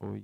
Oi.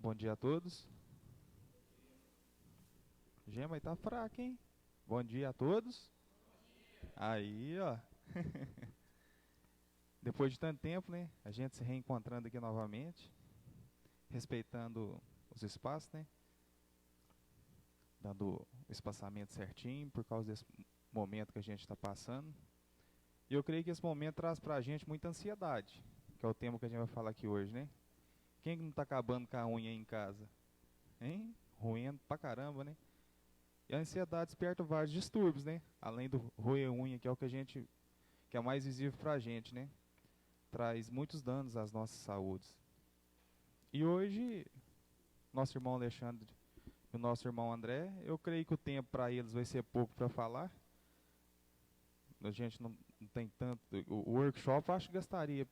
Bom dia a todos. Gema, aí tá fraca, hein? Bom dia a todos. Aí, ó. Depois de tanto tempo, né? A gente se reencontrando aqui novamente, respeitando os espaços, né? Dando o espaçamento certinho por causa desse momento que a gente está passando. E eu creio que esse momento traz pra gente muita ansiedade, que é o tema que a gente vai falar aqui hoje, né? Quem que não tá acabando com a unha aí em casa? Hein? Roendo pra caramba, né? E a ansiedade desperta vários distúrbios, né? Além do roer unha, que é o que a gente, que é mais visível pra gente, né? Traz muitos danos às nossas saúdes. E hoje, nosso irmão Alexandre e o nosso irmão André, eu creio que o tempo para eles vai ser pouco para falar. A gente não tem tanto. O workshop eu acho que gastaria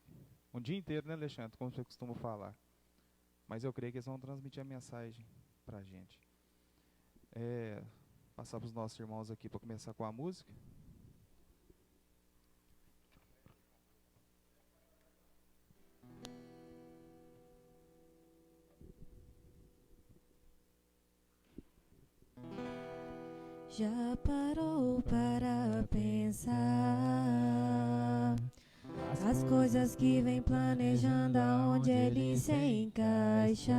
um dia inteiro, né, Alexandre? Como você costuma falar. Mas eu creio que eles vão transmitir a mensagem para a gente. Passar para os nossos irmãos aqui para começar com a música. Já parou para pensar as coisas que vem planejando, aonde ele se encaixa?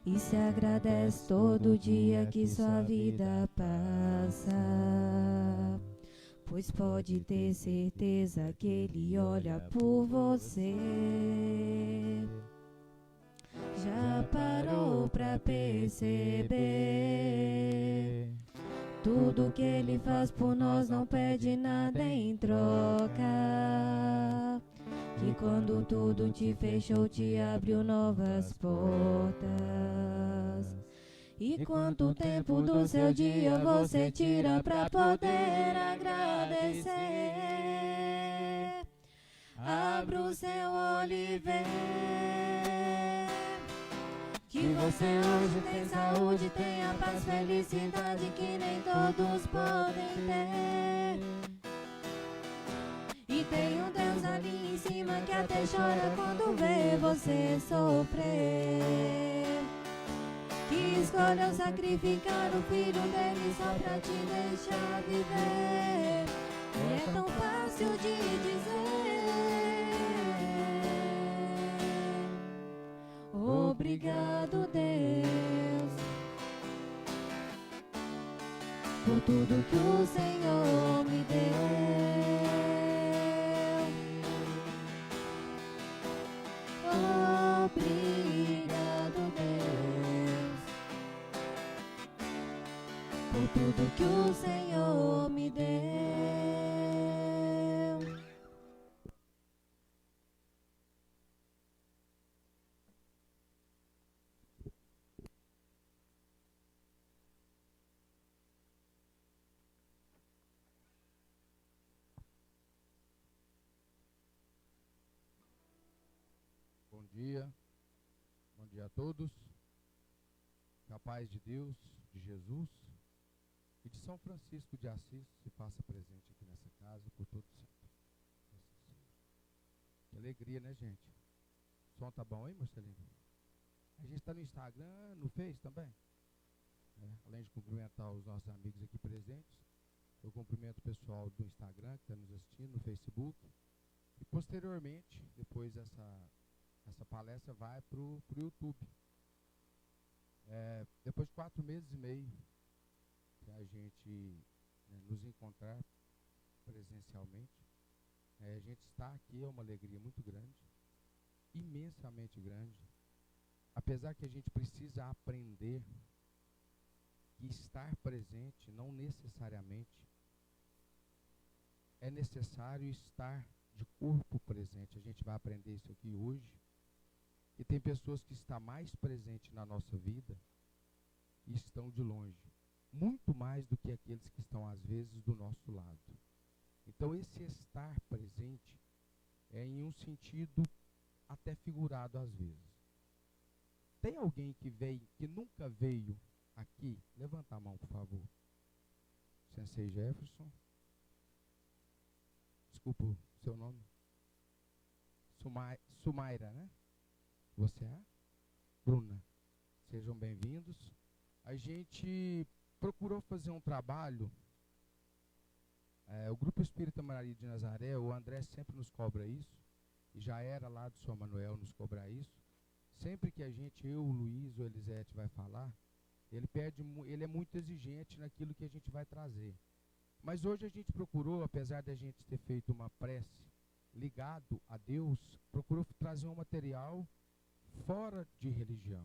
E se agradece todo dia que sua vida passa, pois pode ter certeza que ele olha por você. Já parou pra perceber? Tudo que ele faz por nós não pede nada em troca. Que quando tudo te fechou, te abriu novas portas. E quanto tempo do seu dia você tira pra poder agradecer? Abra o seu olho e vê que você hoje tem saúde, tem a paz, felicidade que nem todos podem ter. E tem um Deus ali em cima que até chora quando vê você sofrer. Que escolheu sacrificar o filho dele só pra te deixar viver. E é tão fácil de dizer: obrigado, Deus, por tudo que o Senhor me deu. Obrigado, Deus, por tudo que o Senhor me deu. Bom dia a todos. Que a paz de Deus, de Jesus e de São Francisco de Assis se faça presente aqui nessa casa por todo sempre. Que alegria, né, gente? O som tá bom aí, Marcelinho? A gente está no Instagram, no Face também. Além de cumprimentar os nossos amigos aqui presentes, eu cumprimento o pessoal do Instagram que está nos assistindo, no Facebook. E posteriormente, depois essa palestra vai para o YouTube. Depois de 4 meses e meio que a gente nos encontrar presencialmente, a gente está aqui, é uma alegria muito grande, imensamente grande. Apesar que a gente precisa aprender que estar presente não necessariamente é necessário estar de corpo presente. A gente vai aprender isso aqui hoje. E tem pessoas que estão mais presentes na nossa vida e estão de longe. Muito mais do que aqueles que estão, às vezes, do nosso lado. Então, esse estar presente é em um sentido até figurado, às vezes. Tem alguém que nunca veio aqui? Levanta a mão, por favor. Sensei Jefferson. Desculpa o seu nome. Sumaira, né? Você é? Bruna. Sejam bem-vindos. A gente procurou fazer um trabalho. O Grupo Espírita Maria de Nazaré, o André sempre nos cobra isso. E já era lá do São Manuel nos cobrar isso. Sempre que eu, o Luiz, o Elisete vai falar, ele é muito exigente naquilo que a gente vai trazer. Mas hoje a gente procurou, apesar de a gente ter feito uma prece ligado a Deus, procurou trazer um material fora de religião.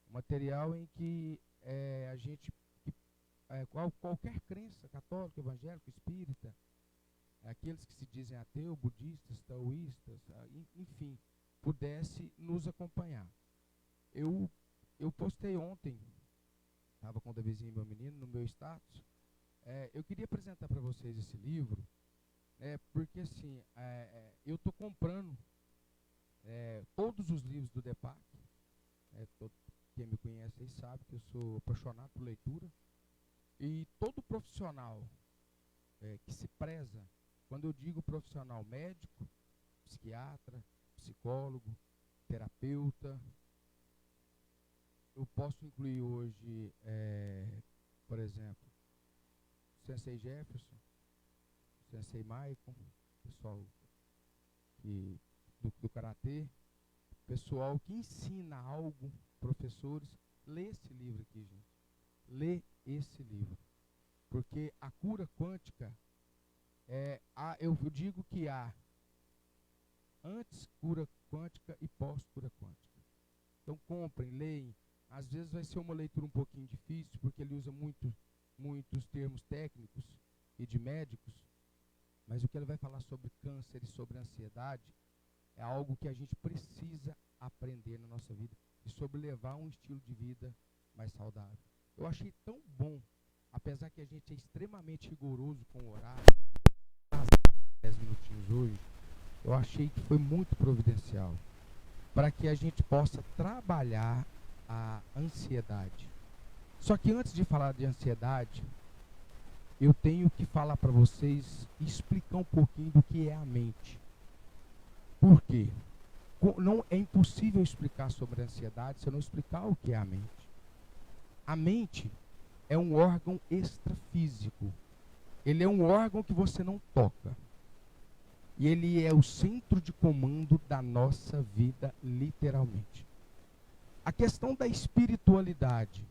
Um material em que a gente, qualquer crença, católico, evangélico, espírita, aqueles que se dizem ateus, budistas, taoístas, enfim, pudesse nos acompanhar. Eu postei ontem, estava com o Davizinho, meu menino, no meu status. Eu queria apresentar para vocês esse livro, porque assim, eu estou comprando todos os livros do DEPAC. Quem me conhece aí sabe que eu sou apaixonado por leitura. E todo profissional que se preza, quando eu digo profissional médico, psiquiatra, psicólogo, terapeuta, eu posso incluir hoje, por exemplo, Sensei Jefferson, Sensei Maicon, pessoal do Karatê, pessoal que ensina algo, professores. Lê esse livro aqui, gente. Lê esse livro. Porque a cura quântica, eu digo que há antes cura quântica e pós-cura quântica. Então comprem, leem. Às vezes vai ser uma leitura um pouquinho difícil, porque ele usa muitos termos técnicos e de médicos, mas o que ele vai falar sobre câncer e sobre ansiedade é algo que a gente precisa aprender na nossa vida, e sobre levar um estilo de vida mais saudável. Eu achei tão bom, apesar que a gente é extremamente rigoroso com o horário, 10 minutinhos hoje, eu achei que foi muito providencial, para que a gente possa trabalhar a ansiedade. Só que antes de falar de ansiedade, eu tenho que falar para vocês e explicar um pouquinho do que é a mente. Por quê? Não é impossível explicar sobre a ansiedade se eu não explicar o que é a mente. A mente é um órgão extrafísico. Ele é um órgão que você não toca. E ele é o centro de comando da nossa vida, literalmente. A questão da espiritualidade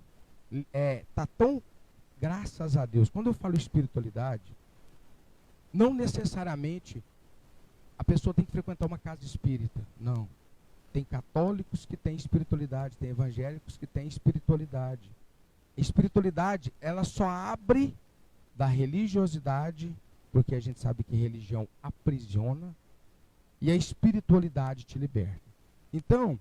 está tão, graças a Deus, quando eu falo espiritualidade, não necessariamente a pessoa tem que frequentar uma casa espírita. Não. Tem católicos que têm espiritualidade, tem evangélicos que têm espiritualidade. A espiritualidade, ela só abre da religiosidade, porque a gente sabe que religião aprisiona, e a espiritualidade te liberta. Então,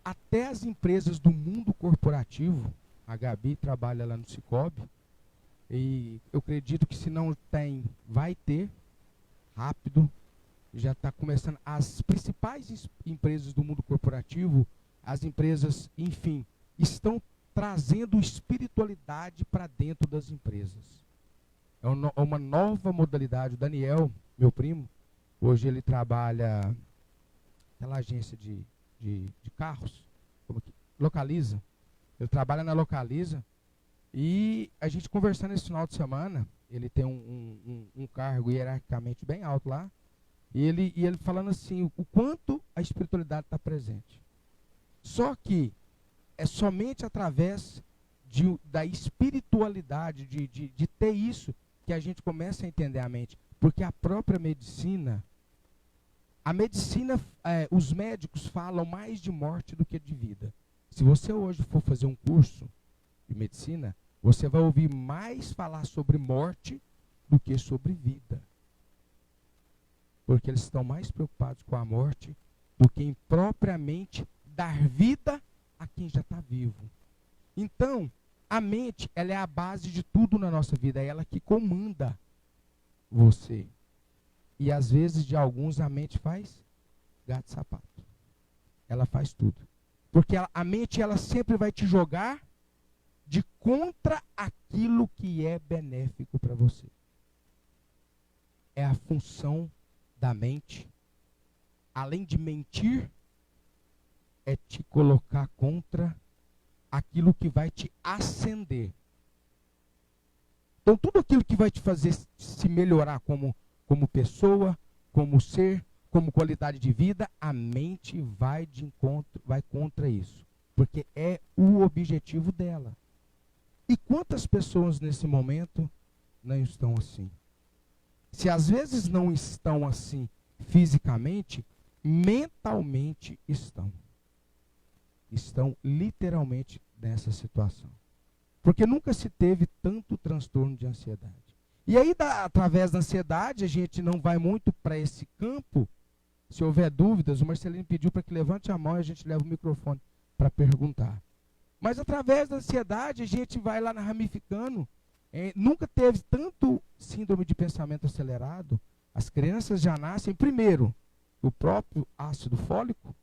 até as empresas do mundo corporativo, a Gabi trabalha lá no Cicobi, e eu acredito que se não tem, vai ter, rápido, já está começando. As principais empresas do mundo corporativo, as empresas, enfim, estão trazendo espiritualidade para dentro das empresas. É uma nova modalidade. O Daniel, meu primo, hoje ele trabalha naquela agência de carros, Localiza. Ele trabalha na Localiza. E a gente conversando esse final de semana, ele tem um cargo hierarquicamente bem alto lá, e ele falando assim, o quanto a espiritualidade está presente. Só que é somente através da espiritualidade, de ter isso, que a gente começa a entender a mente. Porque a própria medicina, os médicos falam mais de morte do que de vida. Se você hoje for fazer um curso de medicina, você vai ouvir mais falar sobre morte do que sobre vida. Porque eles estão mais preocupados com a morte do que em propriamente dar vida a quem já está vivo. Então, a mente, ela é a base de tudo na nossa vida, é ela que comanda você. E às vezes, de alguns, a mente faz gato e sapato. Ela faz tudo. Porque a mente, ela sempre vai te jogar de contra aquilo que é benéfico para você. É a função da mente, além de mentir, é te colocar contra aquilo que vai te ascender. Então, tudo aquilo que vai te fazer se melhorar como pessoa, como ser, como qualidade de vida, a mente vai de encontro, vai contra isso. Porque é o objetivo dela. E quantas pessoas nesse momento não estão assim? Se às vezes não estão assim fisicamente, mentalmente estão. Estão literalmente nessa situação. Porque nunca se teve tanto transtorno de ansiedade. E aí, através da ansiedade, a gente não vai muito para esse campo. Se houver dúvidas, o Marcelino pediu para que levante a mão e a gente leva o microfone para perguntar. Mas através da ansiedade, a gente vai lá ramificando. Nunca teve tanto síndrome de pensamento acelerado. As crianças já nascem, primeiro, o próprio ácido fólico,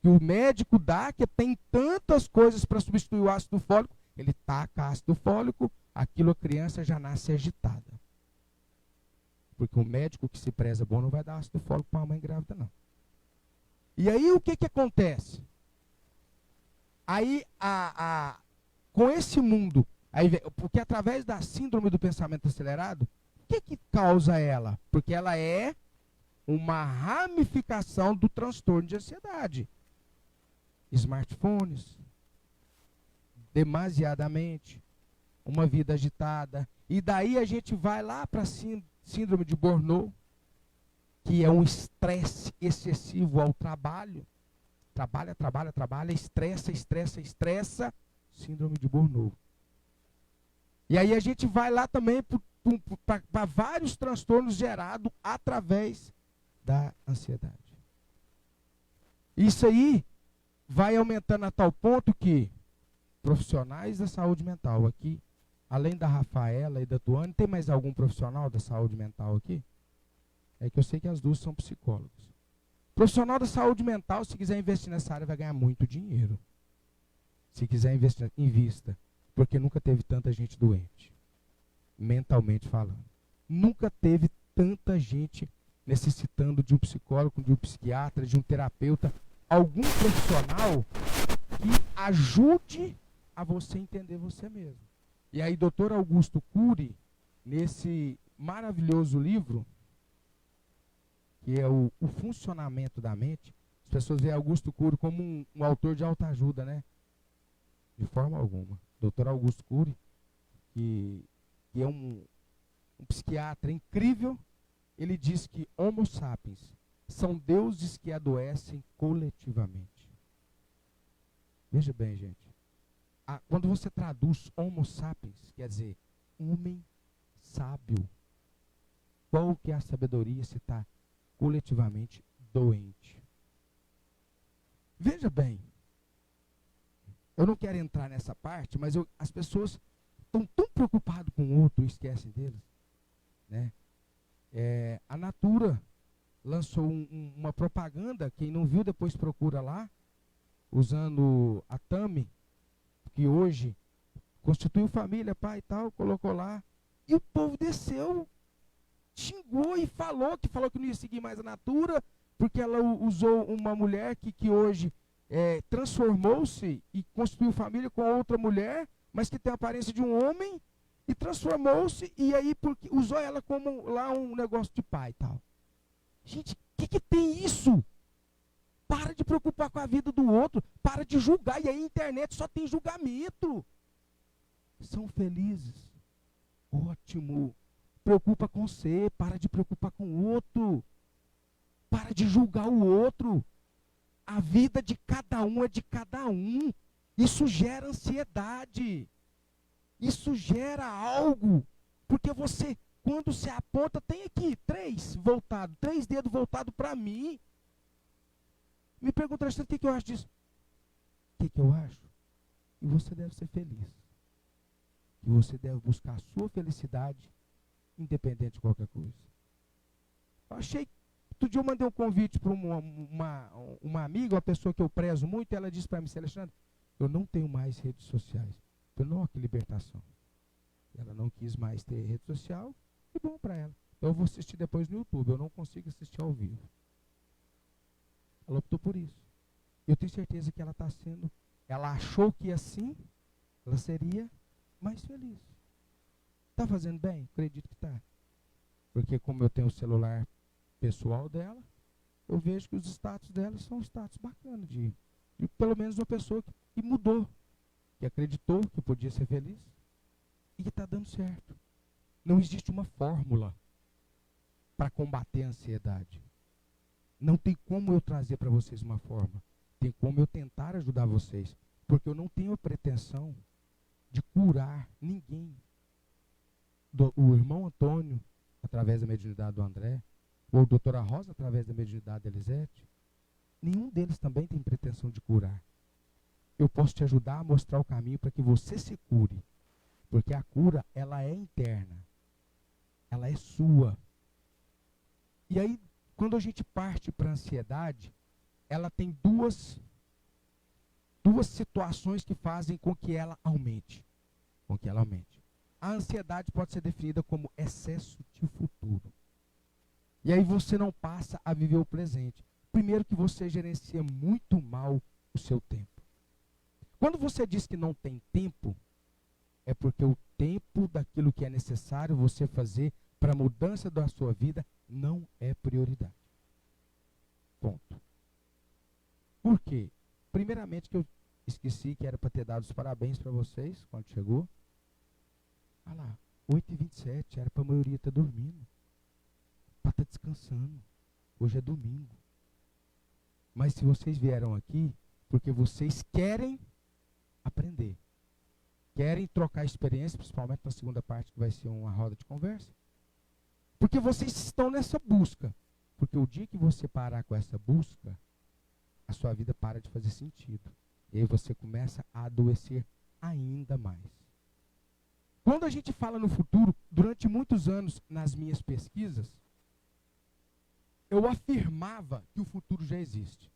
que o médico dá, que tem tantas coisas para substituir o ácido fólico, ele taca ácido fólico, aquilo a criança já nasce agitada. Porque o médico que se preza bom não vai dar ácido fólico para uma mãe grávida, não. E aí o que acontece? Aí, com esse mundo, porque através da síndrome do pensamento acelerado, o que causa ela? Porque ela é uma ramificação do transtorno de ansiedade. Smartphones, demasiadamente, uma vida agitada. E daí a gente vai lá para a síndrome de Burnout, que é um estresse excessivo ao trabalho. Trabalha, estressa, síndrome de Burnout. E aí a gente vai lá também para vários transtornos gerados através da ansiedade. Isso aí vai aumentando a tal ponto que profissionais da saúde mental aqui, além da Rafaela e da Tuane, tem mais algum profissional da saúde mental aqui? É que eu sei que as duas são psicólogos. Profissional da saúde mental, se quiser investir nessa área, vai ganhar muito dinheiro. Se quiser investir, invista. Porque nunca teve tanta gente doente, mentalmente falando. Nunca teve tanta gente necessitando de um psicólogo, de um psiquiatra, de um terapeuta, algum profissional que ajude a você entender você mesmo. E aí, Dr. Augusto Cury, nesse maravilhoso livro, que é o funcionamento da mente, as pessoas veem Augusto Cury como um autor de autoajuda, né? De forma alguma. Dr. Augusto Cury, que é um psiquiatra incrível, ele diz que Homo sapiens são deuses que adoecem coletivamente. Veja bem, gente. Quando você traduz Homo sapiens, quer dizer, homem sábio. Qual que é a sabedoria se está coletivamente doente? Veja bem. Eu não quero entrar nessa parte, mas as pessoas estão tão preocupadas com o outro e esquecem deles. Né? A Natura lançou uma propaganda, quem não viu depois procura lá, usando a Tami, que hoje constituiu família, pai e tal, colocou lá, e o povo desceu, xingou e falou que não ia seguir mais a Natura, porque ela usou uma mulher que hoje transformou-se e constituiu família com outra mulher, mas que tem a aparência de um homem, e transformou-se, e aí porque usou ela como lá um negócio de pai e tal. Gente, o que tem isso? Para de preocupar com a vida do outro, para de julgar, e aí a internet só tem julgamento. São felizes. Ótimo. Preocupa com você, para de preocupar com o outro. Para de julgar o outro. A vida de cada um é de cada um. Isso gera ansiedade. Isso gera algo. Porque você, quando você aponta, tem aqui 3 voltados, 3 dedos voltados para mim. Me pergunta, o que eu acho disso? O que eu acho? Que você deve ser feliz. Que você deve buscar a sua felicidade, independente de qualquer coisa. Eu achei, outro dia eu mandei um convite para uma amiga, uma pessoa que eu prezo muito, e ela disse para mim, Alexandre, eu não tenho mais redes sociais. Eu não, que libertação. Ela não quis mais ter rede social, que bom para ela. Então eu vou assistir depois no YouTube, eu não consigo assistir ao vivo. Ela optou por isso. Eu tenho certeza que ela está sendo, ela achou que assim, ela seria mais feliz. Está fazendo bem? Acredito que está. Porque como eu tenho o celular pessoal dela, eu vejo que os status dela são status bacanas, de pelo menos uma pessoa que mudou, que acreditou que podia ser feliz e que está dando certo. Não existe uma fórmula para combater a ansiedade. Não tem como eu trazer para vocês uma fórmula. Tem como eu tentar ajudar vocês. Porque eu não tenho a pretensão de curar ninguém. O irmão Antônio, através da mediunidade do André, ou a doutora Rosa, através da mediunidade da Elisete, nenhum deles também tem pretensão de curar. Eu posso te ajudar a mostrar o caminho para que você se cure. Porque a cura, ela é interna. Ela é sua. E aí, quando a gente parte para a ansiedade, ela tem duas situações que fazem com que ela aumente. A ansiedade pode ser definida como excesso de futuro. E aí você não passa a viver o presente. Primeiro que você gerencia muito mal o seu tempo. Quando você diz que não tem tempo, é porque o tempo daquilo que é necessário você fazer para a mudança da sua vida não é prioridade. Ponto. Por quê? Primeiramente que eu esqueci que era para ter dado os parabéns para vocês quando chegou. Olha lá, 8h27, era para a maioria estar dormindo. Para estar descansando. Hoje é domingo. Mas se vocês vieram aqui, porque vocês querem aprender. Querem trocar experiência, principalmente na segunda parte que vai ser uma roda de conversa. Porque vocês estão nessa busca. Porque o dia que você parar com essa busca, a sua vida para de fazer sentido. E aí você começa a adoecer ainda mais. Quando a gente fala no futuro, durante muitos anos nas minhas pesquisas, eu afirmava que o futuro já existe.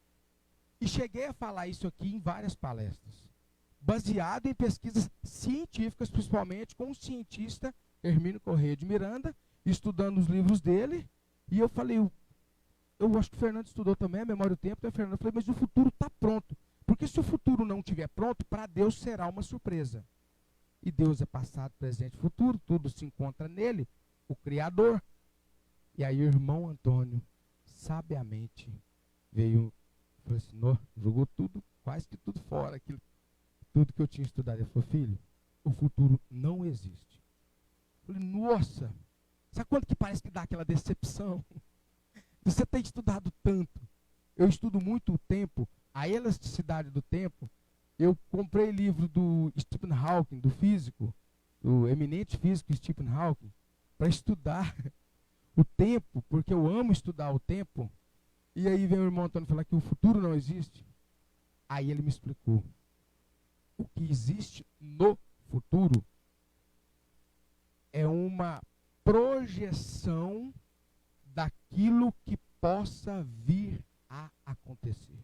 E cheguei a falar isso aqui em várias palestras. Baseado em pesquisas científicas, principalmente com o cientista Hermínio Corrêa de Miranda, estudando os livros dele. E eu falei, eu acho que o Fernando estudou também a Memória do Tempo. Então, Fernando, eu falei, mas o futuro está pronto. Porque se o futuro não estiver pronto, para Deus será uma surpresa. E Deus é passado, presente e futuro, tudo se encontra nele, o Criador. E aí o irmão Antônio, sabiamente, veio, falou assim, jogou tudo, quase que tudo fora, tudo que eu tinha estudado. Ele falou, filho, o futuro não existe. Eu falei, nossa, sabe quanto que parece que dá aquela decepção? Você tem estudado tanto. Eu estudo muito o tempo, a elasticidade do tempo. Eu comprei livro do Stephen Hawking, do físico, do eminente físico Stephen Hawking, para estudar o tempo, porque eu amo estudar o tempo. E aí vem o irmão Antônio falar que o futuro não existe. Aí ele me explicou. O que existe no futuro é uma projeção daquilo que possa vir a acontecer.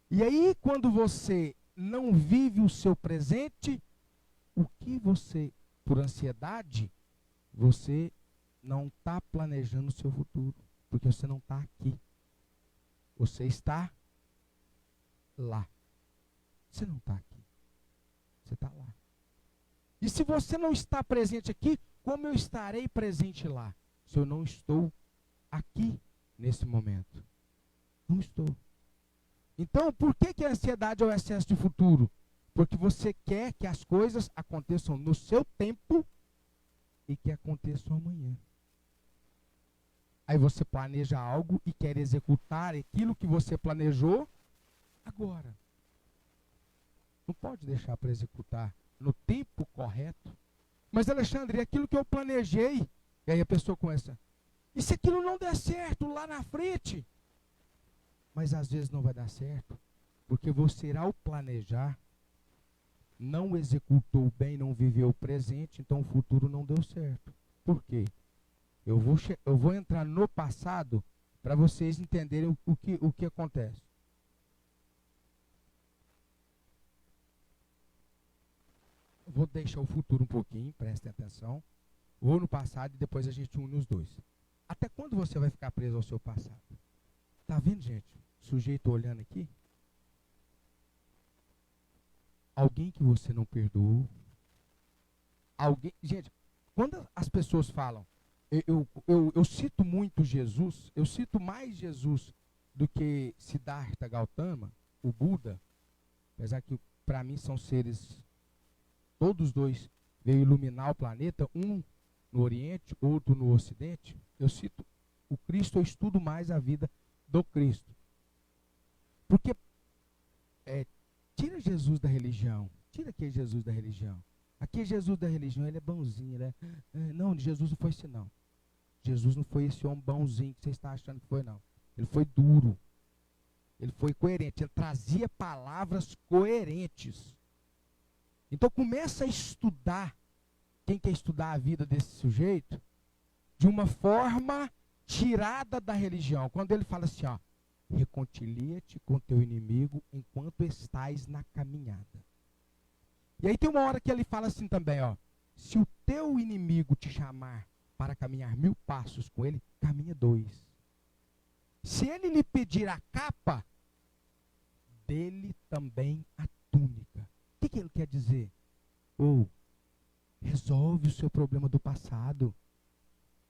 E aí, quando você não vive o seu presente, o que você, por ansiedade, você não está planejando o seu futuro, porque você não está aqui. Você está lá. Você não está aqui. Você está lá. E se você não está presente aqui, como eu estarei presente lá? Se eu não estou aqui nesse momento. Não estou. Então, por que a ansiedade é o excesso de futuro? Porque você quer que as coisas aconteçam no seu tempo e que aconteçam amanhã. Aí você planeja algo e quer executar aquilo que você planejou agora. Não pode deixar para executar no tempo correto. Mas, Alexandre, aquilo que eu planejei, e aí a pessoa começa, e se aquilo não der certo lá na frente? Mas às vezes não vai dar certo, porque você, ao planejar, não executou bem, não viveu o presente, então o futuro não deu certo. Por quê? Eu vou entrar no passado para vocês entenderem o que acontece. Vou deixar o futuro um pouquinho, prestem atenção. Vou no passado e depois a gente une os dois. Até quando você vai ficar preso ao seu passado? Tá vendo, gente? Sujeito olhando aqui. Alguém que você não perdoou. Alguém. Gente, quando as pessoas falam, eu cito muito Jesus, eu cito mais Jesus do que Siddhartha Gautama, o Buda, apesar que para mim são seres, todos dois veio iluminar o planeta, um no Oriente, outro no Ocidente. Eu cito o Cristo, eu estudo mais a vida do Cristo. Porque tira Jesus da religião, tira aquele Jesus da religião. Aquele Jesus da religião, ele é bonzinho, né? Não, Jesus não foi assim, não. Jesus não foi esse homem bonzinho que você está achando que foi, não. Ele foi duro. Ele foi coerente. Ele trazia palavras coerentes. Então começa a estudar. Quem quer estudar a vida desse sujeito, de uma forma tirada da religião. Quando ele fala assim, ó, reconcilia-te com teu inimigo enquanto estás na caminhada. E aí tem uma hora que ele fala assim também, ó, se o teu inimigo te chamar para caminhar 1000 passos com ele, caminha 2. Se ele lhe pedir a capa, dele também a túnica. O que ele quer dizer? Resolve o seu problema do passado,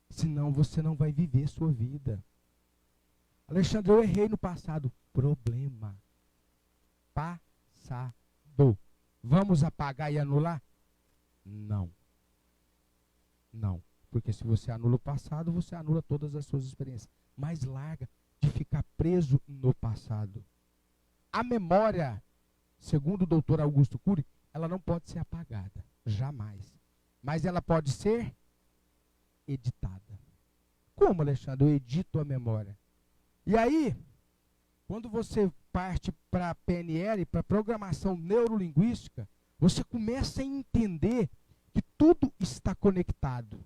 senão você não vai viver sua vida. Alexandre, eu errei no passado. Problema. Passado. Vamos apagar e anular? Não. Não. Porque se você anula o passado, você anula todas as suas experiências. Mas larga de ficar preso no passado. A memória, segundo o doutor Augusto Cury, ela não pode ser apagada. Jamais. Mas ela pode ser editada. Como, Alexandre? Eu edito a memória. E aí, quando você parte para a PNL, para programação neurolinguística, você começa a entender que tudo está conectado.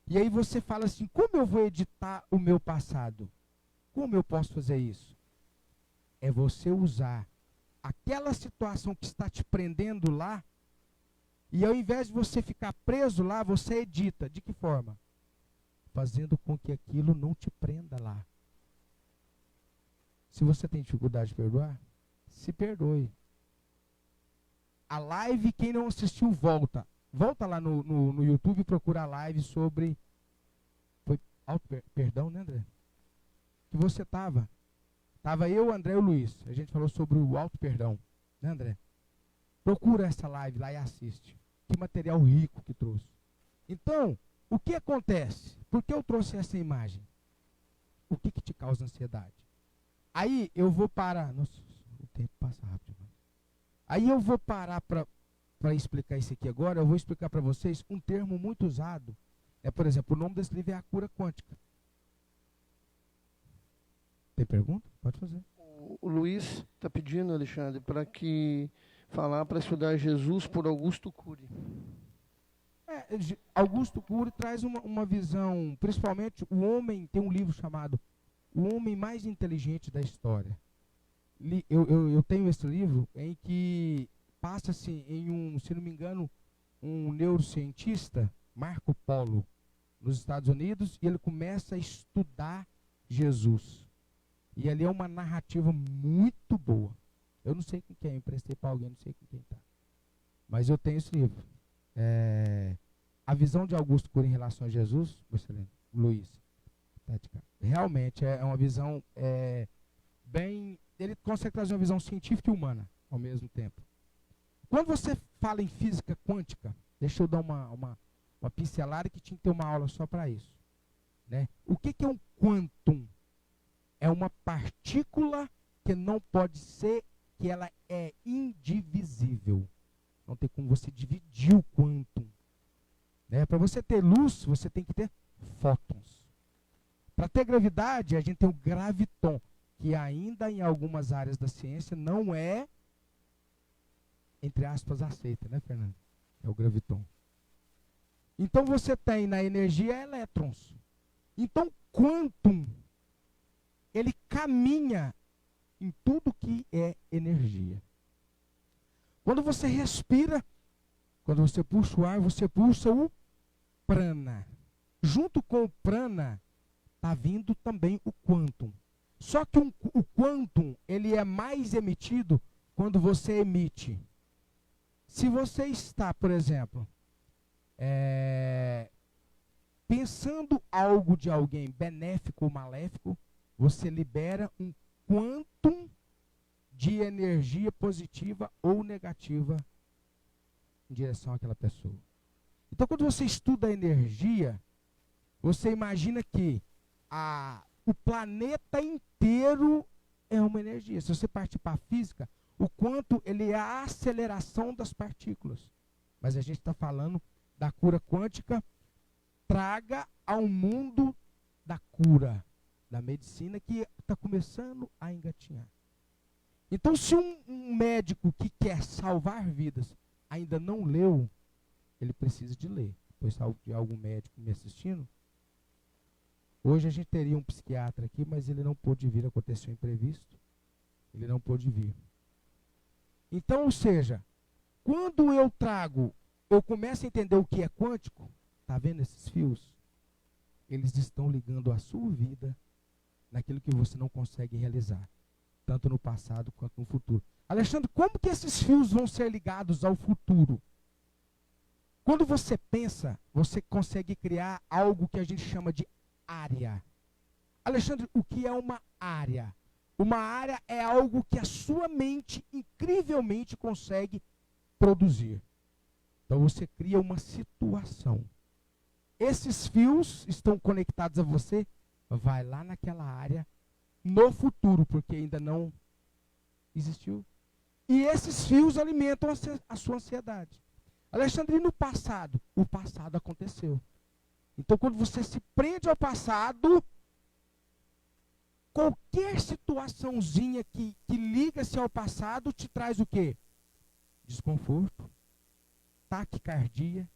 E aí você fala assim, como eu vou editar o meu passado? Como eu posso fazer isso? É você usar aquela situação que está te prendendo lá, e ao invés de você ficar preso lá, você edita. De que forma? Fazendo com que aquilo não te prenda lá. Se você tem dificuldade de perdoar, se perdoe. A live, quem não assistiu, volta. Volta lá no YouTube e procura a live sobre... Foi auto-perdão, né, André? Que você estava. Estava eu, André e o Luiz. A gente falou sobre o auto-perdão. Né, André? Procura essa live lá e assiste. Que material rico que trouxe. Então, o que acontece? Por que eu trouxe essa imagem? O que te causa ansiedade? Aí eu vou parar. Nossa, o tempo passa rápido. Aí eu vou parar para explicar isso aqui agora. Eu vou explicar para vocês um termo muito usado. Por exemplo, o nome desse livro é A Cura Quântica. Tem pergunta? Pode fazer. O Luiz está pedindo, Alexandre, para estudar Jesus por Augusto Cury. Augusto Cury traz uma visão, principalmente o homem, tem um livro chamado O Homem Mais Inteligente da História. Eu tenho esse livro em que passa-se em se não me engano, um neurocientista, Marco Polo, nos Estados Unidos, e ele começa a estudar Jesus. E ali é uma narrativa muito boa. Eu não sei com quem, eu emprestei para alguém, não sei com quem está. Mas eu tenho esse livro. A visão de Augusto Cury em relação a Jesus, excelente, Luiz, realmente é uma visão bem... Ele consegue trazer uma visão científica e humana ao mesmo tempo. Quando você fala em física quântica, deixa eu dar uma pincelada que tinha que ter uma aula só para isso. Né? O que é um quantum? É uma partícula que não pode ser, que ela é indivisível. Não tem como você dividir o quantum. Né? Para você ter luz, você tem que ter fótons. Para ter gravidade, a gente tem o graviton, que ainda em algumas áreas da ciência não é, entre aspas, aceita, né, Fernando? É o graviton. Então você tem na energia elétrons. Então quantum, ele caminha em tudo que é energia. Quando você respira, quando você puxa o ar, você puxa o prana. Junto com o prana, está vindo também o quantum. Só que o quantum, ele é mais emitido quando você emite. Se você está, por exemplo, pensando algo de alguém benéfico ou maléfico, você libera um quantum de energia positiva ou negativa em direção àquela pessoa. Então, quando você estuda a energia, você imagina que o planeta inteiro é uma energia. Se você partir para a física, o quanto ele é a aceleração das partículas. Mas a gente está falando da cura quântica, traga ao mundo da cura, da medicina, que está começando a engatinhar. Então, se um médico que quer salvar vidas ainda não leu, ele precisa de ler. Pois de algum médico me assistindo, hoje a gente teria um psiquiatra aqui, mas ele não pôde vir, aconteceu um imprevisto, ele não pôde vir. Então, ou seja, quando eu começo a entender o que é quântico, está vendo esses fios? Eles estão ligando a sua vida naquilo que você não consegue realizar, tanto no passado quanto no futuro. Alexandre, como que esses fios vão ser ligados ao futuro? Quando você pensa, você consegue criar algo que a gente chama de área. Alexandre, o que é uma área? Uma área é algo que a sua mente incrivelmente consegue produzir. Então você cria uma situação. Esses fios estão conectados a você, vai lá naquela área no futuro, porque ainda não existiu. E esses fios alimentam a sua ansiedade. Alexandre, no passado? O passado aconteceu. Então, quando você se prende ao passado, qualquer situaçãozinha que liga-se ao passado te traz o quê? Desconforto, taquicardia.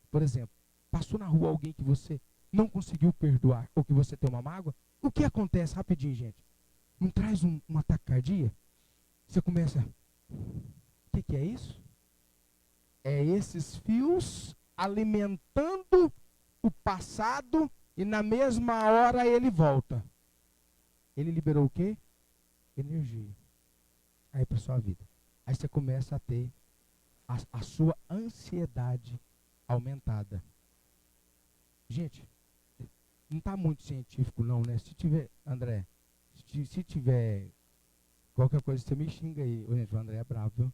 Por exemplo, passou na rua alguém que você não conseguiu perdoar, ou que você tem uma mágoa, o que acontece? Rapidinho, gente. Não traz uma taquicardia? Você começa, o que é isso? É esses fios alimentando o passado e na mesma hora ele volta. Ele liberou o quê? Energia. Aí para sua vida. Aí você começa a ter a sua ansiedade aumentada. Gente, não está muito científico não, né? Se tiver, André, se tiver qualquer coisa, você me xinga aí. Ô, gente, o André é bravo, viu?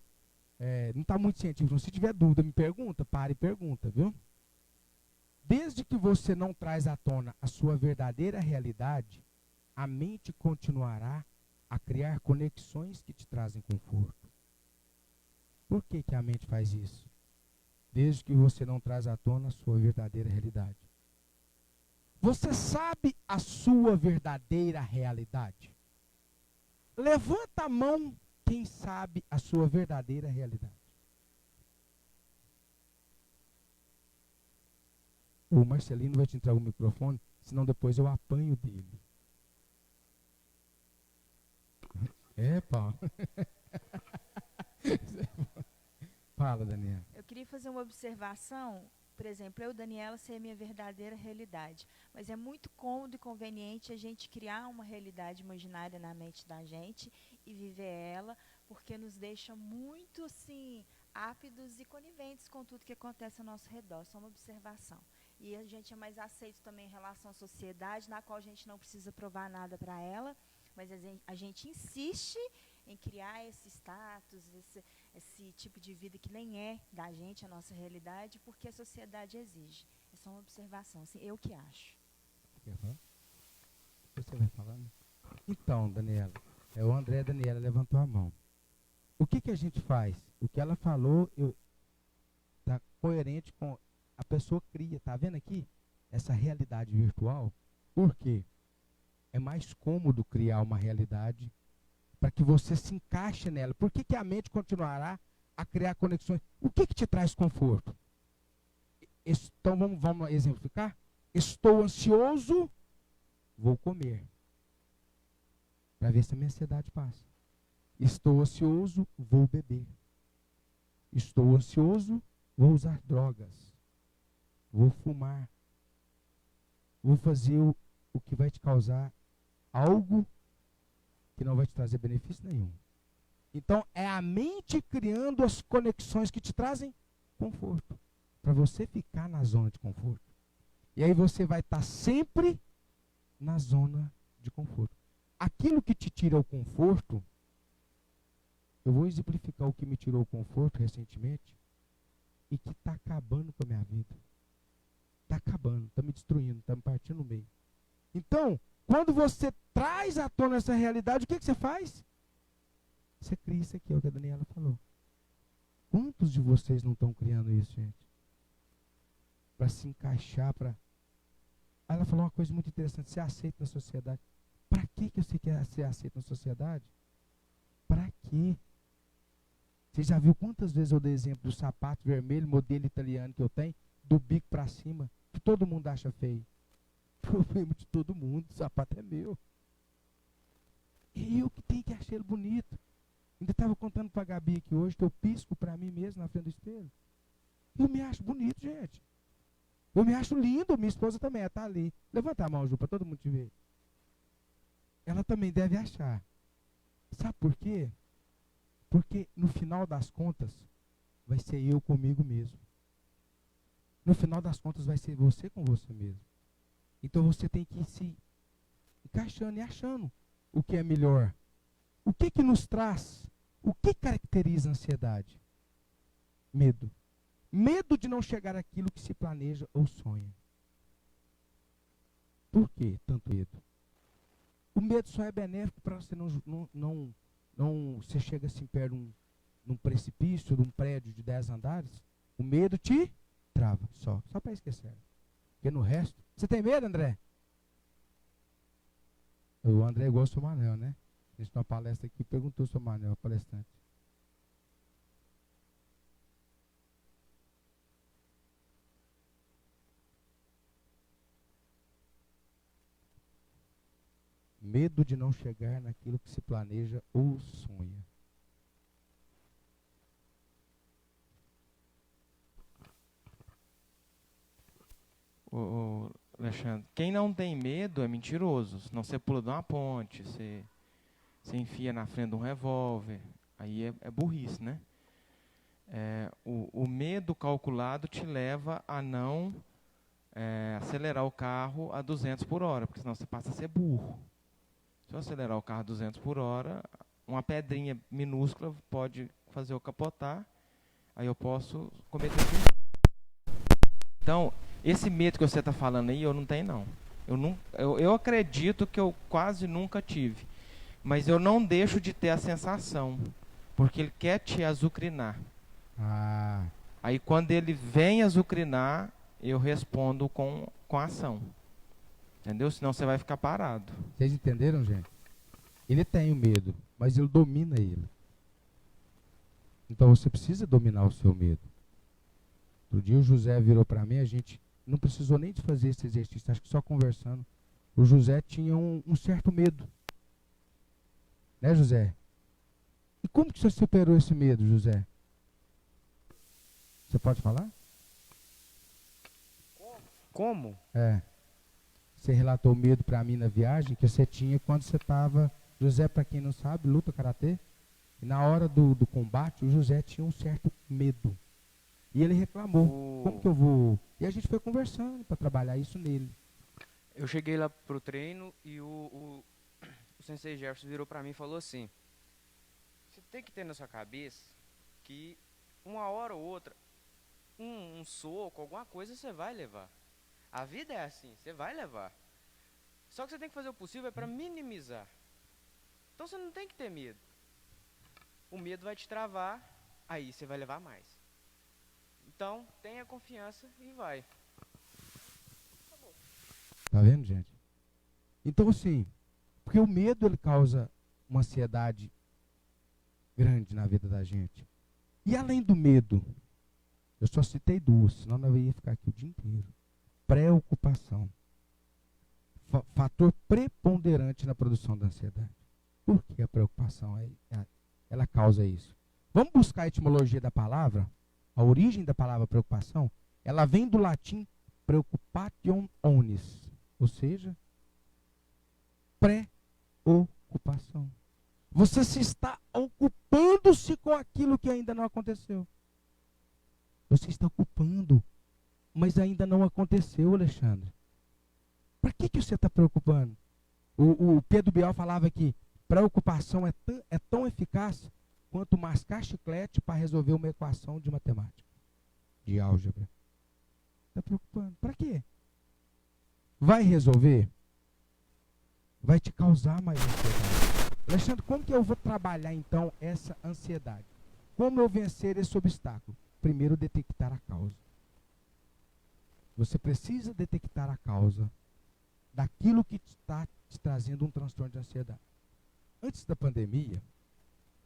Não está muito científico não. Se tiver dúvida, me pergunta, para e pergunta, viu? Desde que você não traz à tona a sua verdadeira realidade, a mente continuará a criar conexões que te trazem conforto. Por que a mente faz isso? Desde que você não traz à tona a sua verdadeira realidade. Você sabe a sua verdadeira realidade? Levanta a mão quem sabe a sua verdadeira realidade. O Marcelino vai te entregar o microfone, senão depois eu apanho dele. Paulo. Fala, Daniela. Eu queria fazer uma observação, por exemplo, eu, Daniela, sei a minha verdadeira realidade, mas é muito cômodo e conveniente a gente criar uma realidade imaginária na mente da gente e viver ela, porque nos deixa muito, assim, ápidos e coniventes com tudo que acontece ao nosso redor. Só uma observação. E a gente é mais aceito também em relação à sociedade, na qual a gente não precisa provar nada para ela, mas a gente insiste em criar esse status, esse tipo de vida que nem é da gente, a nossa realidade, porque a sociedade exige. É só uma observação, assim, eu que acho. Quer falar? Você vai falando? Então, Daniela, o André e a Daniela levantou a mão. O que a gente faz? O que ela falou está coerente com a pessoa cria. Tá vendo aqui? Essa realidade virtual. Por quê? É mais cômodo criar uma realidade para que você se encaixe nela. Por que a mente continuará a criar conexões? O que te traz conforto? Então vamos exemplificar? Estou ansioso, vou comer. Para ver se a minha ansiedade passa. Estou ansioso, vou beber. Estou ansioso, vou usar drogas. Vou fumar. Vou fazer o que vai te causar algo que não vai te trazer benefício nenhum. Então, é a mente criando as conexões que te trazem conforto. Para você ficar na zona de conforto. E aí você vai estar sempre na zona de conforto. Aquilo que te tira o conforto, eu vou exemplificar o que me tirou o conforto recentemente e que está acabando com a minha vida. Está acabando, está me destruindo, está me partindo no meio. Então, quando você traz à tona essa realidade, o que você faz? Você cria isso aqui, é o que a Daniela falou. Quantos de vocês não estão criando isso, gente? Para se encaixar, para... Ela falou uma coisa muito interessante, ser aceito na sociedade. Para que você quer ser aceito na sociedade? Para quê? Você já viu quantas vezes eu dei exemplo do sapato vermelho, modelo italiano que eu tenho, do bico para cima, que todo mundo acha feio? Problema de todo mundo, o sapato é meu. Eu que tenho que achar ele bonito. Ainda estava contando para a Gabi aqui hoje que eu pisco para mim mesmo na frente do espelho. Eu me acho bonito, gente. Eu me acho lindo, minha esposa também, ela está ali. Levanta a mão, Ju, para todo mundo te ver. Ela também deve achar. Sabe por quê? Porque no final das contas, vai ser eu comigo mesmo. No final das contas, vai ser você com você mesmo. Então você tem que ir se encaixando e achando o que é melhor. O que nos traz? O que caracteriza a ansiedade? Medo. Medo de não chegar àquilo que se planeja ou sonha. Por que tanto medo? O medo só é benéfico para você não você chega assim perto de um precipício, de um prédio de 10 andares. O medo te trava, só para esquecer. Porque no resto... Você tem medo, André? O André é igual o seu Manel, né? A gente tem uma palestra aqui, perguntou o seu Manel, palestrante. Medo de não chegar naquilo que se planeja ou sonha. Alexandre, quem não tem medo é mentiroso. Senão você pula de uma ponte, você enfia na frente de um revólver. Aí é burrice, né? O medo calculado te leva a não acelerar o carro a 200 por hora, porque senão você passa a ser burro. Se eu acelerar o carro a 200 por hora, uma pedrinha minúscula pode fazer eu capotar, aí eu posso cometer crime. Então, esse medo que você está falando aí, eu não tenho, não. Eu acredito que eu quase nunca tive. Mas eu não deixo de ter a sensação, porque ele quer te azucrinar. Aí, quando ele vem azucrinar, eu respondo com ação. Entendeu? Senão você vai ficar parado. Vocês entenderam, gente? Ele tem o medo, mas ele domina ele. Então você precisa dominar o seu medo. Outro dia o José virou para mim, a gente não precisou nem de fazer esse exercício, acho que só conversando. O José tinha um certo medo. Né, José? E como que você superou esse medo, José? Você pode falar? Como? Você relatou o medo para mim na viagem que você tinha quando você estava... José, para quem não sabe, luta karatê. E na hora do combate, o José tinha um certo medo. E ele reclamou. Como que eu vou... E a gente foi conversando para trabalhar isso nele. Eu cheguei lá pro treino e o Sensei Jefferson virou para mim e falou assim: você tem que ter na sua cabeça que uma hora ou outra, um soco, alguma coisa você vai levar. A vida é assim, você vai levar. Só que você tem que fazer o possível para minimizar. Então você não tem que ter medo. O medo vai te travar, aí você vai levar mais. Então, tenha confiança e vai. Tá vendo, gente? Então, assim, porque o medo, ele causa uma ansiedade grande na vida da gente. E além do medo, eu só citei duas, senão eu ia ficar aqui o dia inteiro. Preocupação. Fator preponderante na produção da ansiedade. Por que a preocupação ela causa isso? Vamos buscar a etimologia da palavra? A origem da palavra preocupação, ela vem do latim preoccupation omnis, ou seja, preocupação. Você se está ocupando-se com aquilo que ainda não aconteceu. Você está ocupando, mas ainda não aconteceu, Alexandre. Para que você está preocupando? O Pedro Bial falava que preocupação é tão eficaz quanto mascar chiclete para resolver uma equação de matemática, de álgebra. Está preocupando. Para quê? Vai resolver? Vai te causar mais ansiedade. Alexandre, como que eu vou trabalhar então essa ansiedade? Como eu vencer esse obstáculo? Primeiro, detectar a causa. Você precisa detectar a causa daquilo que está te trazendo um transtorno de ansiedade. Antes da pandemia,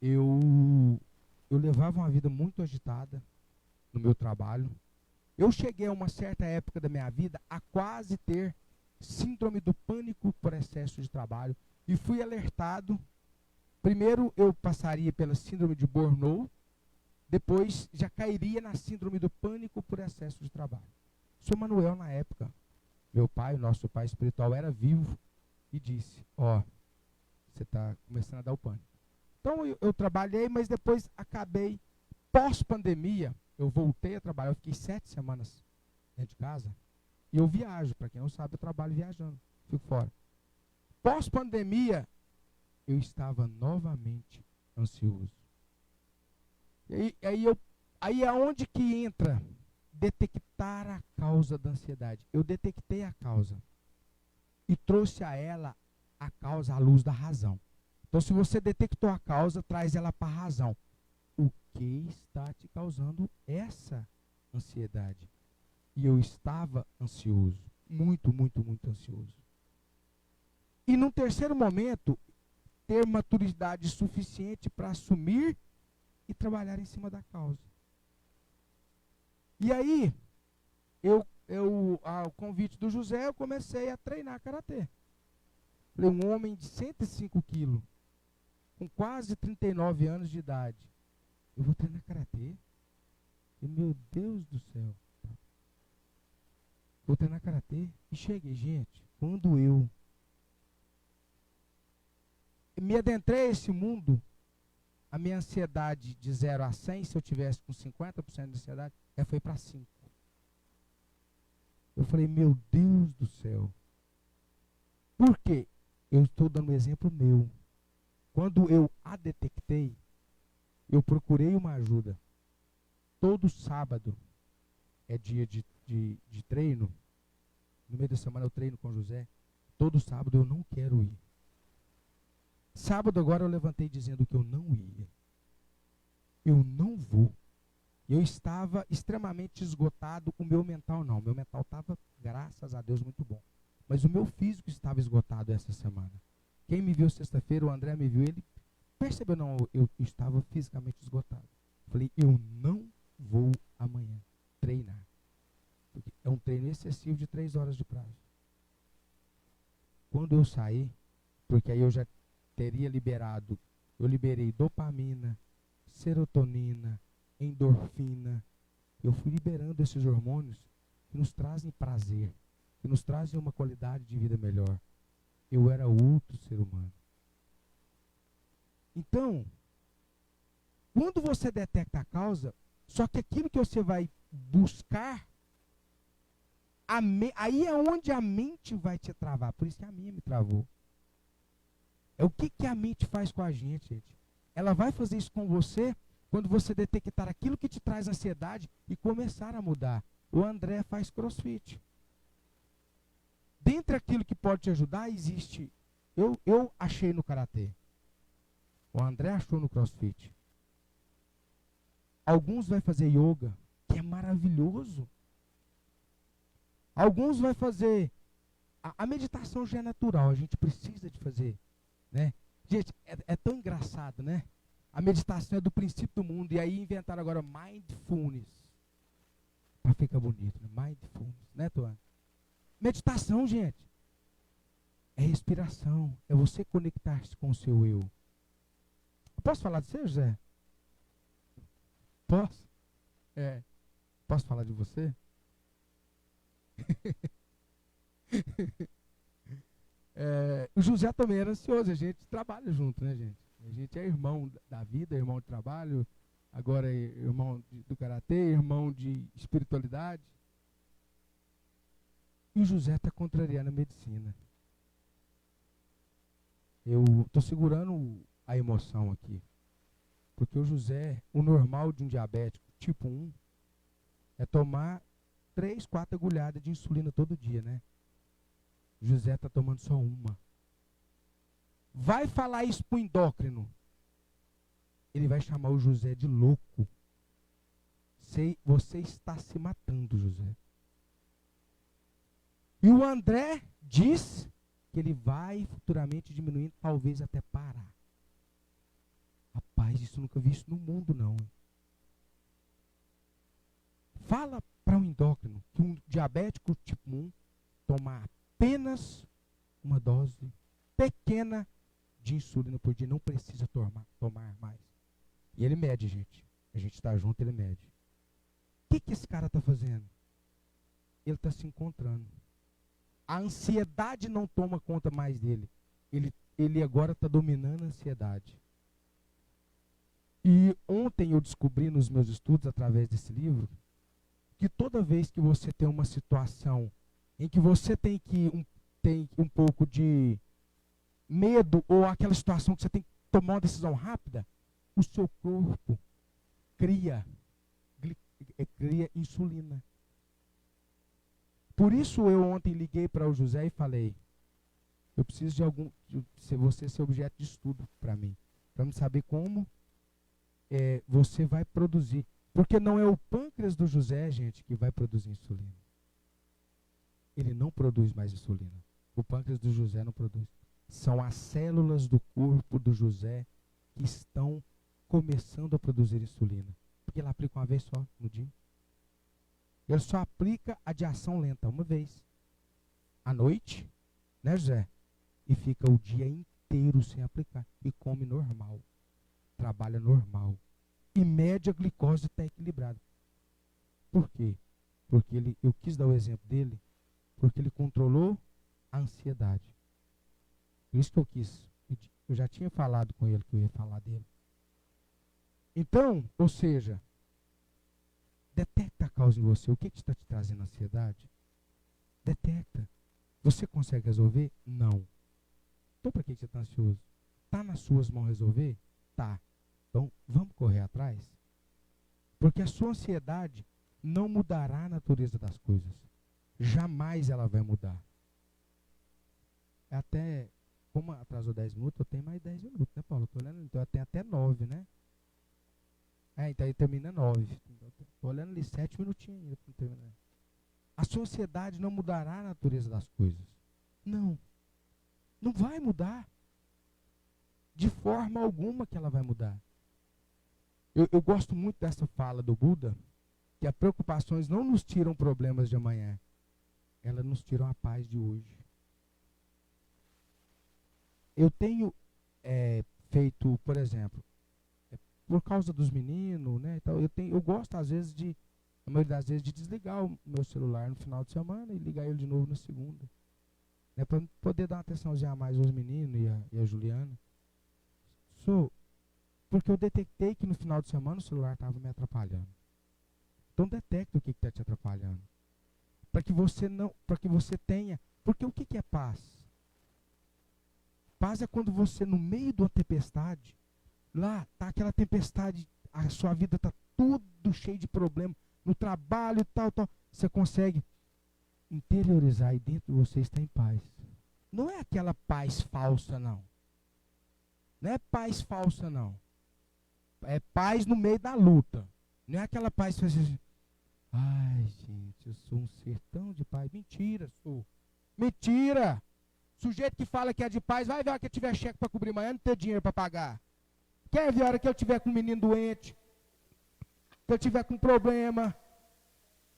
eu levava uma vida muito agitada no meu trabalho. Eu cheguei a uma certa época da minha vida a quase ter síndrome do pânico por excesso de trabalho e fui alertado. Primeiro eu passaria pela síndrome de burnout, depois já cairia na síndrome do pânico por excesso de trabalho. O Sr. Manuel, na época, meu pai, o nosso pai espiritual, era vivo e disse: você está começando a dar o pânico. Então eu trabalhei, mas depois acabei, pós-pandemia, eu voltei a trabalhar, eu fiquei 7 semanas dentro de casa, e eu viajo, para quem não sabe, eu trabalho viajando, fico fora. Pós-pandemia, eu estava novamente ansioso. E aí é onde que entra detectar a causa da ansiedade. Eu detectei a causa e trouxe a ela a causa à luz da razão. Então, se você detectou a causa, traz ela para a razão. O que está te causando essa ansiedade? E eu estava ansioso, muito, muito, muito ansioso. E num terceiro momento, ter maturidade suficiente para assumir e trabalhar em cima da causa. E aí, ao convite do José, eu comecei a treinar karatê. Falei, um homem de 105 quilos, com quase 39 anos de idade, eu vou treinar karatê? E, meu Deus do céu. Vou treinar karatê? E cheguei, gente, quando eu me adentrei a esse mundo, a minha ansiedade de 0 a 100, se eu tivesse com 50% de ansiedade, foi para 5. Eu falei, meu Deus do céu. Por quê? Eu estou dando um exemplo meu. Quando eu a detectei, eu procurei uma ajuda. Todo sábado é dia de treino. No meio da semana eu treino com o José. Todo sábado eu não quero ir. Sábado agora eu levantei dizendo que eu não ia. Eu não vou. Eu estava extremamente esgotado, o meu mental não. O meu mental estava, graças a Deus, muito bom. Mas o meu físico estava esgotado essa semana. Quem me viu sexta-feira, o André me viu, ele percebeu, não, eu estava fisicamente esgotado. Falei, eu não vou amanhã treinar. Porque é um treino excessivo de 3 horas de prazo. Quando eu saí, porque aí eu já teria liberado, eu liberei dopamina, serotonina, endorfina. Eu fui liberando esses hormônios que nos trazem prazer, que nos trazem uma qualidade de vida melhor. Eu era outro ser humano. Então, quando você detecta a causa, só que aquilo que você vai buscar, aí é onde a mente vai te travar. Por isso que a minha me travou. É o que a mente faz com a gente. Ela vai fazer isso com você quando você detectar aquilo que te traz ansiedade e começar a mudar. O André faz crossfit. Dentre aquilo que pode te ajudar, existe. Eu achei no karatê. O André achou no crossfit. Alguns vai fazer yoga. que é maravilhoso. Alguns vai fazer, a meditação já é natural, a gente precisa de fazer, né? Gente, é tão engraçado, né? A meditação é do princípio do mundo, e aí inventaram agora mindfulness, para ficar bonito, né? Mindfulness, né, Tuane? Meditação, gente, é respiração, é você conectar-se com o seu eu. Posso falar de você, José? Posso? Posso falar de você? O José também era ansioso, a gente trabalha junto, né, gente? A gente é irmão da vida, irmão de trabalho, agora é irmão do karatê, irmão de espiritualidade. E o José está contrariando a medicina. Eu estou segurando a emoção aqui. Porque o José, o normal de um diabético tipo 1 é tomar 3, 4 agulhadas de insulina todo dia, né? O José está tomando só uma. Vai falar isso para o endócrino. Ele vai chamar o José de louco. Você está se matando, José. E o André diz que ele vai futuramente diminuindo, talvez até parar. Rapaz, isso nunca vi isso no mundo, não. Fala para um endócrino que um diabético tipo 1 tomar apenas uma dose pequena de insulina por dia, não precisa tomar mais. E ele mede, gente. A gente está junto, ele mede. O que esse cara está fazendo? Ele está se encontrando. A ansiedade não toma conta mais dele. Ele agora está dominando a ansiedade. E ontem eu descobri nos meus estudos, através desse livro, que toda vez que você tem uma situação em que você tem um pouco de medo, ou aquela situação que você tem que tomar uma decisão rápida, o seu corpo cria insulina. Por isso eu ontem liguei para o José e falei, eu preciso de você ser objeto de estudo para mim saber como você vai produzir. Porque não é o pâncreas do José, gente, que vai produzir insulina. Ele não produz mais insulina. O pâncreas do José não produz. São as células do corpo do José que estão começando a produzir insulina. Porque ele aplica uma vez só no dia. Ele só aplica a de ação lenta uma vez. À noite, né, José? E fica o dia inteiro sem aplicar. E come normal. Trabalha normal. E mede a glicose está equilibrada. Por quê? Porque eu quis dar o exemplo dele, porque ele controlou a ansiedade. Por isso que eu quis. Eu já tinha falado com ele que eu ia falar dele. Então, ou seja, detecta a causa em você. O que está te trazendo ansiedade? Detecta. Você consegue resolver? Não. Então, para que você está ansioso? Está nas suas mãos resolver? Tá. Então, vamos correr atrás? Porque a sua ansiedade não mudará a natureza das coisas. Jamais ela vai mudar. Até, como atrasou 10 minutos, eu tenho mais 10 minutos, né, Paulo? Então eu tenho até 9, né? Então aí termina 9. Estou olhando ali 7 minutinhos ainda para terminar. A sua ansiedade não mudará a natureza das coisas. Não. Não vai mudar. De forma alguma que ela vai mudar. Eu gosto muito dessa fala do Buda, que as preocupações não nos tiram problemas de amanhã, elas nos tiram a paz de hoje. Eu tenho feito, por exemplo, por causa dos meninos, né, então, eu gosto às vezes a maioria das vezes, de desligar o meu celular no final de semana e ligar ele de novo na segunda, né, para poder dar uma atençãozinha a mais aos meninos e a Juliana. Porque eu detectei que no final de semana o celular estava me atrapalhando. Então detecta o que está te atrapalhando. Para que você tenha. Porque o que é paz? Paz é quando você, no meio de uma tempestade, lá está aquela tempestade, a sua vida está tudo cheio de problema, no trabalho e tal, você consegue interiorizar e dentro de você está em paz. Não é aquela paz falsa, não. Não é paz falsa, não. É paz no meio da luta. Não é aquela paz que você... Ai, gente, eu sou um ser tão de paz. Mentira, sou. Mentira! Sujeito que fala que é de paz, vai ver a hora que eu tiver cheque para cobrir amanhã, não ter dinheiro para pagar. Quer ver a hora que eu tiver com um menino doente, que eu tiver com problema.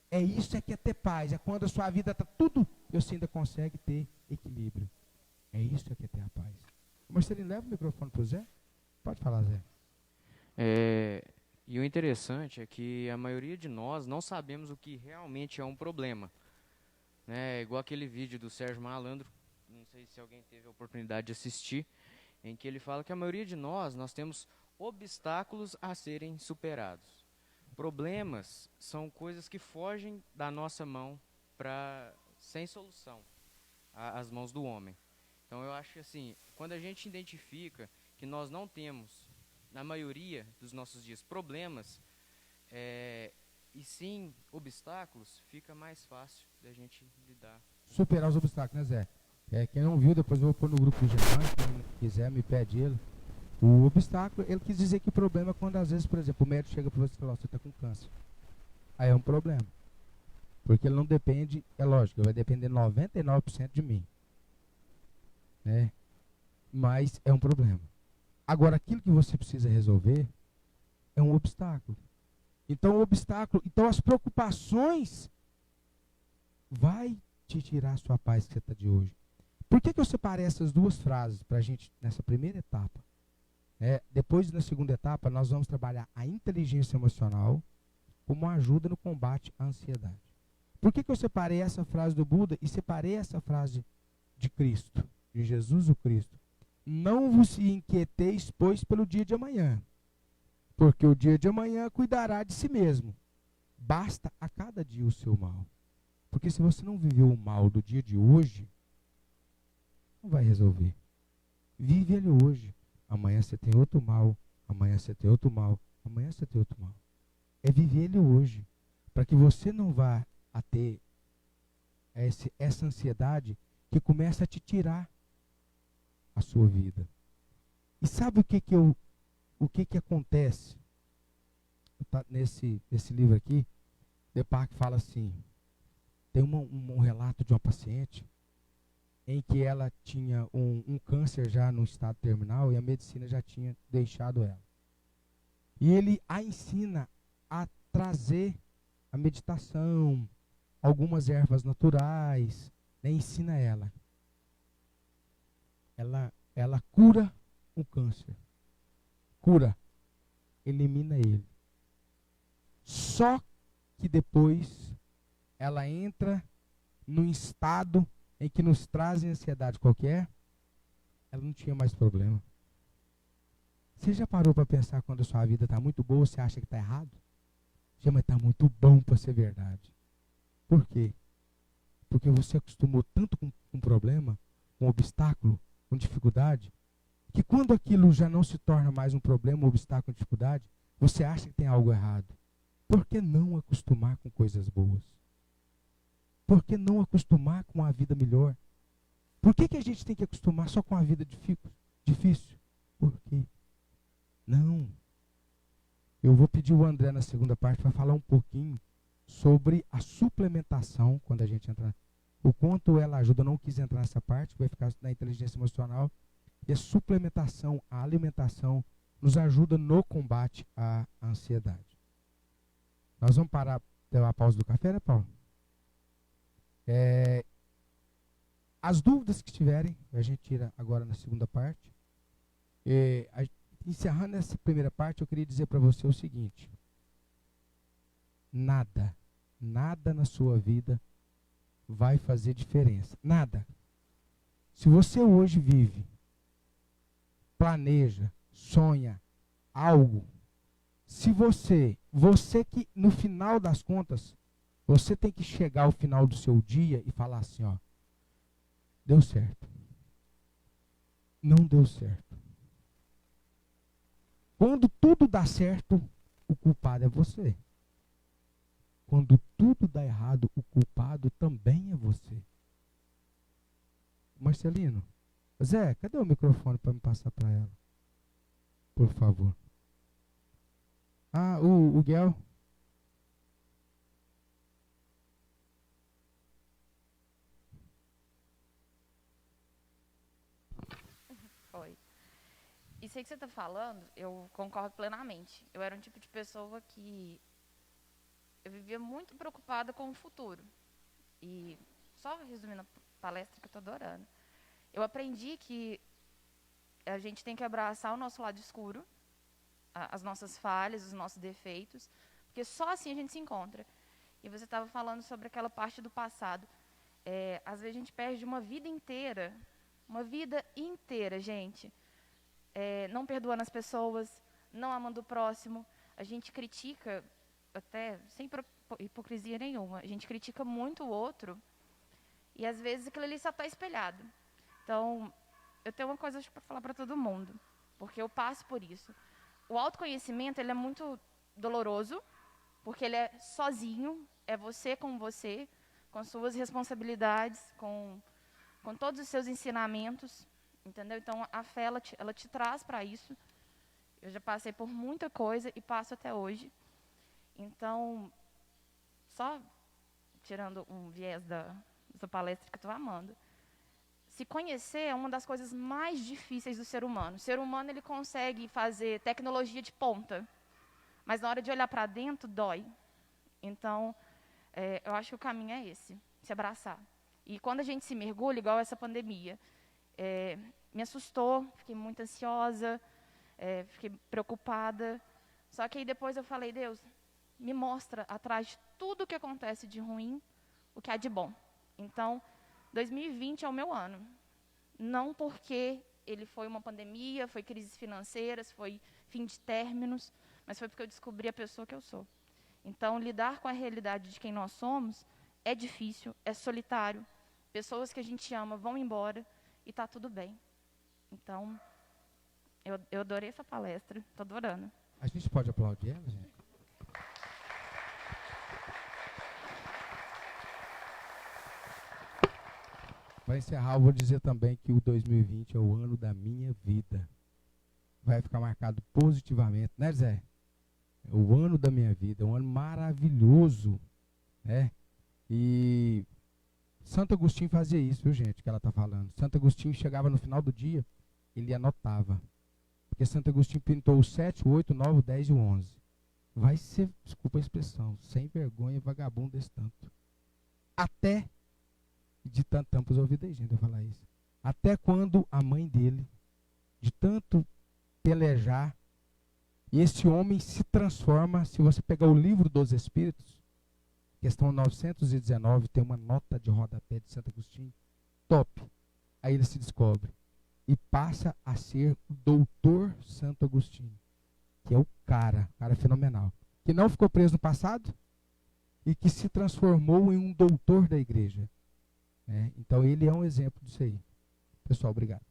É isso que é ter paz. É quando a sua vida está tudo, você ainda consegue ter equilíbrio. É isso que é ter a paz. Marcelinho, leva o microfone para o Zé. Pode falar, Zé. E o interessante é que a maioria de nós não sabemos o que realmente é um problema. Né? Igual aquele vídeo do Sérgio Malandro, não sei se alguém teve a oportunidade de assistir, em que ele fala que a maioria de nós temos obstáculos a serem superados. Problemas são coisas que fogem da nossa mão sem solução, às mãos do homem. Então eu acho que assim, quando a gente identifica que nós não temos, na maioria dos nossos dias, problemas, e sim obstáculos, fica mais fácil da gente lidar. Superar os obstáculos, né, Zé? Quem não viu, depois eu vou pôr no grupo do Germán, quem quiser me pede ele. O obstáculo, ele quis dizer que o problema é quando às vezes, por exemplo, o médico chega para você e fala, você está com câncer. Aí é um problema. Porque ele não depende, é lógico, vai depender 99% de mim. Né? Mas é um problema. Agora, aquilo que você precisa resolver é um obstáculo. Então, o obstáculo, então as preocupações vai te tirar a sua paz que você está de hoje. Por que eu separei essas duas frases para a gente nessa primeira etapa? Depois, na segunda etapa, nós vamos trabalhar a inteligência emocional como ajuda no combate à ansiedade. Por que eu separei essa frase do Buda e separei essa frase de Cristo, de Jesus o Cristo? Não vos inquieteis, pois, pelo dia de amanhã, porque o dia de amanhã cuidará de si mesmo. Basta a cada dia o seu mal. Porque se você não viveu o mal do dia de hoje, não vai resolver. Vive ele hoje. Amanhã você tem outro mal, amanhã você tem outro mal, amanhã você tem outro mal. É viver ele hoje, para que você não vá a ter essa ansiedade que começa a te tirar a sua vida. E sabe o que acontece? Nesse livro aqui, Deepak fala assim, tem um relato de uma paciente em que ela tinha um câncer já no estado terminal e a medicina já tinha deixado ela. E ele a ensina a trazer a meditação, algumas ervas naturais, né, ensina ela. Ela cura o câncer. Cura. Elimina ele. Só que depois ela entra num estado em que nos traz ansiedade qualquer, ela não tinha mais problema. Você já parou para pensar quando a sua vida está muito boa, você acha que está errado? Já, mas está muito bom para ser verdade. Por quê? Porque você acostumou tanto com problema, com obstáculo, com dificuldade, que quando aquilo já não se torna mais um problema, um obstáculo, uma dificuldade, você acha que tem algo errado. Por que não acostumar com coisas boas? Por que não acostumar com a vida melhor? Por que a gente tem que acostumar só com a vida difícil? Por quê? Não. Eu vou pedir o André na segunda parte para falar um pouquinho sobre a suplementação, quando a gente entra, o quanto ela ajuda. Eu não quis entrar nessa parte, vai ficar na inteligência emocional. E a suplementação, a alimentação, nos ajuda no combate à ansiedade. Nós vamos parar, ter uma pausa do café, né, Paulo? As dúvidas que tiverem, a gente tira agora na segunda parte. Encerrando essa primeira parte, eu queria dizer para você o seguinte. Nada na sua vida vai fazer diferença. Nada. Se você hoje vive, planeja, sonha algo, se você que no final das contas, você tem que chegar ao final do seu dia e falar assim, ó, deu certo. Não deu certo. Quando tudo dá certo, o culpado é você. Quando tudo dá errado, o culpado também é você. Marcelino, Zé, cadê o microfone para me passar para ela? Por favor. O Guel. isso aí que você está falando, eu concordo plenamente. Eu era um tipo de pessoa que eu vivia muito preocupada com o futuro. E, só resumindo a palestra que eu estou adorando, eu aprendi que a gente tem que abraçar o nosso lado escuro, as nossas falhas, os nossos defeitos, porque só assim a gente se encontra. E você estava falando sobre aquela parte do passado. Às vezes a gente perde uma vida inteira, gente, não perdoando as pessoas, não amando o próximo. A gente critica, até sem hipocrisia nenhuma, a gente critica muito o outro e às vezes aquilo ali só está espelhado. Então, eu tenho uma coisa para falar para todo mundo, porque eu passo por isso. O autoconhecimento, ele é muito doloroso, porque ele é sozinho, é você, com suas responsabilidades, com todos os seus ensinamentos, entendeu? Então, a fé, ela te traz para isso. Eu já passei por muita coisa e passo até hoje. Então, só tirando um viés dessa palestra que eu estou amando, se conhecer é uma das coisas mais difíceis do ser humano. O ser humano, ele consegue fazer tecnologia de ponta, mas na hora de olhar para dentro, dói. Então, eu acho que o caminho é esse, se abraçar. E quando a gente se mergulha, igual essa pandemia, me assustou, fiquei muito ansiosa, fiquei preocupada. Só que aí depois eu falei, Deus, me mostra atrás de tudo que acontece de ruim, o que há de bom. Então, 2020 é o meu ano. Não porque ele foi uma pandemia, foi crises financeiras, foi fim de términos, mas foi porque eu descobri a pessoa que eu sou. Então, lidar com a realidade de quem nós somos é difícil, é solitário. Pessoas que a gente ama vão embora e está tudo bem. Então, eu adorei essa palestra, estou adorando. A gente pode aplaudir ela, gente? Para encerrar, eu vou dizer também que o 2020 é o ano da minha vida. Vai ficar marcado positivamente, né, Zé? É o ano da minha vida, é um ano maravilhoso, né? E Santo Agostinho fazia isso, viu, gente, que ela está falando. Santo Agostinho chegava no final do dia, ele anotava. Porque Santo Agostinho pintou o 7, o 8, o 9, o 10 e o 11. Vai ser, desculpa a expressão, sem vergonha, vagabundo desse tanto. Até, de tanto tampos ouvidos aí, gente, eu falar isso. Até quando a mãe dele, de tanto pelejar, e esse homem se transforma, se você pegar o livro dos Espíritos, questão 919, tem uma nota de rodapé de Santo Agostinho, top. Aí ele se descobre e passa a ser o doutor Santo Agostinho, que é o cara fenomenal, que não ficou preso no passado e que se transformou em um doutor da igreja. Então ele é um exemplo disso aí. Pessoal, obrigado.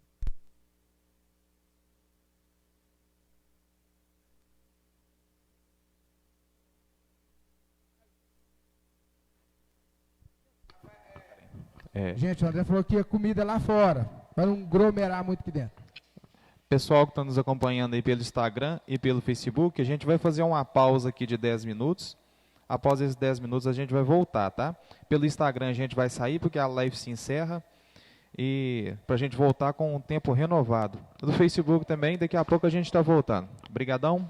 Gente, o André falou que a comida é lá fora, para não aglomerar muito aqui dentro. Pessoal que está nos acompanhando aí pelo Instagram e pelo Facebook, a gente vai fazer uma pausa aqui de 10 minutos. Após esses 10 minutos a gente vai voltar, tá? Pelo Instagram a gente vai sair porque a live se encerra. E para a gente voltar com um tempo renovado. Do Facebook também, daqui a pouco a gente está voltando. Obrigadão.